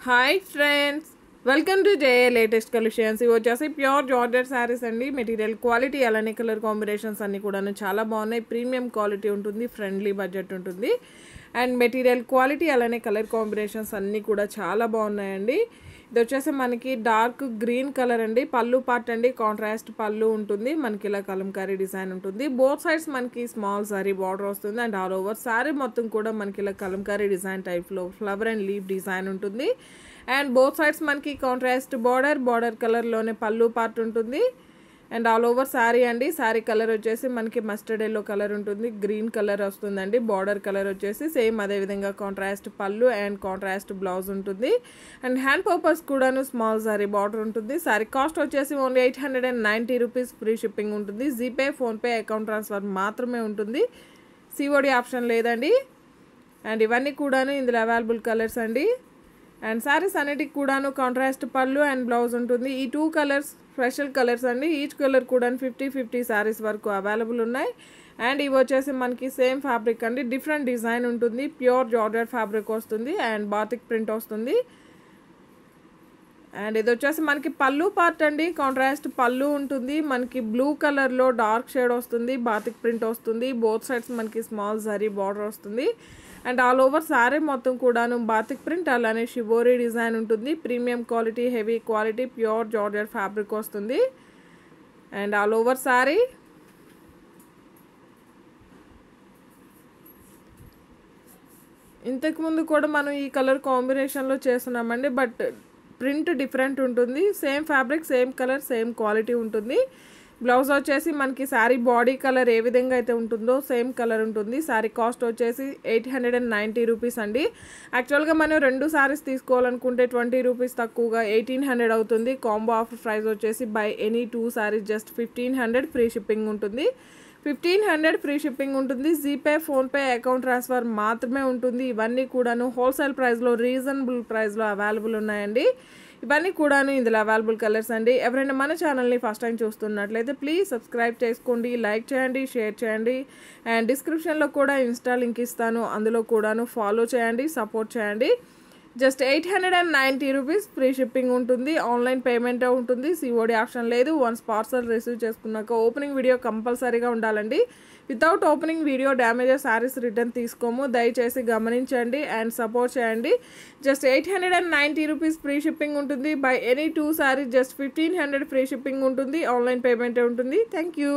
Hi friends, welcome to JA latest collections. ఇవి వచ్చేసి pure georgette saris అండి. మెటీరియల్ క్వాలిటీ అలానే కలర్ కాంబినేషన్స్ అన్నీ కూడాను చాలా బాగున్నాయి. ప్రీమియం క్వాలిటీ ఉంటుంది, ఫ్రెండ్లీ బడ్జెట్ ఉంటుంది. అండ్ మెటీరియల్ క్వాలిటీ అలానే కలర్ కాంబినేషన్స్ అన్నీ కూడా చాలా బాగున్నాయండి. ఇది వచ్చేసి మనకి డార్క్ గ్రీన్ కలర్ అండి. పళ్ళు పార్ట్ అండి, కాంట్రాస్ట్ పళ్ళు ఉంటుంది. మనకి ఇలా కలంకారీ డిజైన్ ఉంటుంది. బోత్ సైడ్స్ మనకి స్మాల్ సారీ బార్డర్ వస్తుంది. అండ్ ఆల్ ఓవర్ సారీ మొత్తం కూడా మనకి ఇలా కలంకారీ డిజైన్ టైప్లో ఫ్లవర్ అండ్ లీఫ్ డిజైన్ ఉంటుంది. అండ్ బోత్ సైడ్స్ మనకి కాంట్రాస్ట్ బార్డర్ కలర్లోనే పళ్ళు పార్ట్ ఉంటుంది. అండ్ ఆల్ ఓవర్ శారీ అండి. శారీ కలర్ వచ్చేసి మనకి మస్టర్డ్ ఎల్లో కలర్ ఉంటుంది, గ్రీన్ కలర్ వస్తుందండి. బార్డర్ కలర్ వచ్చేసి సేమ్ అదేవిధంగా కాంట్రాస్ట్ పళ్ళు అండ్ కాంట్రాస్ట్ బ్లౌజ్ ఉంటుంది. అండ్ హ్యాండ్ పర్పస్ కూడాను స్మాల్ శారీ బార్డర్ ఉంటుంది. శారీ కాస్ట్ వచ్చేసి ఓన్లీ 890 రూపీస్. ఫ్రీ షిప్పింగ్ ఉంటుంది. జీపే, ఫోన్పే, అకౌంట్ ట్రాన్స్ఫర్ మాత్రమే ఉంటుంది. సిఓడి ఆప్షన్ లేదండి. అండ్ ఇవన్నీ కూడాను ఇందులో అవైలబుల్ కలర్స్ అండి. అండ్ శారీస్ అన్నిటికి కూడాను కాంట్రాస్ట్ పళ్ళు అండ్ బ్లౌజ్ ఉంటుంది. ఈ 2 కలర్స్ స్పెషల్ కలర్స్ అండి. ఈచ్ కలర్ కూడా 50 శారీస్ వరకు అవైలబుల్ ఉన్నాయి. అండ్ ఇవి వచ్చేసి మనకి సేమ్ ఫ్యాబ్రిక్ అండి, డిఫరెంట్ డిజైన్ ఉంటుంది. ప్యూర్ జార్జెట్ ఫ్యాబ్రిక్ వస్తుంది అండ్ బాతిక్ ప్రింట్ వస్తుంది. అండ్ ఇది వచ్చేసి మనకి పళ్ళు పార్ట్ అండి, కాంట్రాస్ట్ పళ్ళు ఉంటుంది. మనకి బ్లూ కలర్లో డార్క్ షేడ్ వస్తుంది, బాతిక్ ప్రింట్ వస్తుంది. బోత్ సైడ్స్ మనకి స్మాల్ జరీ బార్డర్ వస్తుంది. అండ్ ఆల్ ఓవర్ శారీ మొత్తం కూడాను బాతిక్ ప్రింట్ అలానే షిబోరీ డిజైన్ ఉంటుంది. Premium quality, heavy quality, pure georgette fabric వస్తుంది. అండ్ ఆల్ ఓవర్ శారీ ఇంతకుముందు కూడా మనం ఈ కలర్ కాంబినేషన్లో చేస్తున్నామండి, బట్ ప్రింట్ డిఫరెంట్ ఉంటుంది. Same fabric, same colour, same quality ఉంటుంది. బ్లౌజ్ వచ్చేసి మనకి శారీ బాడీ కలర్ ఏ విధంగా అయితే ఉంటుందో సేమ్ కలర్ ఉంటుంది. శారీ కాస్ట్ వచ్చేసి 890 రూపీస్ అండి. యాక్చువల్గా మనం 2 శారీస్ తీసుకోవాలనుకుంటే 20 రూపీస్ తక్కువగా 1800 అవుతుంది. కాంబో ఆఫర్ ప్రైస్ వచ్చేసి by any 2 saris just 1500. Free shipping ఉంటుంది. 1500 ఫ్రీ షిప్పింగ్ ఉంటుంది. జీపే, ఫోన్పే, అకౌంట్ ట్రాన్స్ఫర్ మాత్రమే ఉంటుంది. ఇవన్నీ కూడాను హోల్సేల్ ప్రైస్లో, రీజనబుల్ ప్రైస్లో అవైలబుల్ ఉన్నాయండి. ఇవన్నీ కూడాను ఇందులో అవైలబుల్ కలర్స్ అండి. ఎవరైనా మన ఛానల్ని ఫస్ట్ టైం చూస్తున్నట్లయితే ప్లీజ్ సబ్స్క్రైబ్ చేసుకోండి, లైక్ చేయండి, షేర్ చేయండి. అండ్ డిస్క్రిప్షన్లో కూడా ఇన్స్టా లింక్ ఇస్తాను, అందులో కూడాను ఫాలో చేయండి, సపోర్ట్ చేయండి. Just 890 rupees. ఫ్రీ షిప్పింగ్ ఉంటుంది. ఆన్లైన్ పేమెంట్ ఉంటుంది. సిఓడి ఆప్షన్ లేదు. వన్స్ పార్సల్ రిసీవ్ చేసుకున్నాక ఓపెనింగ్ వీడియో కంపల్సరీగా ఉండాలండి. Without opening video damages saris return తీసుకోము, దయచేసి గమనించండి అండ్ సపోర్ట్ చేయండి. జస్ట్ 890 రూపీస్ ఫ్రీ షిప్పింగ్ ఉంటుంది. By any 2 saris just 1500 free shipping ఉంటుంది. ఆన్లైన్ పేమెంట్ ఉంటుంది. Thank you.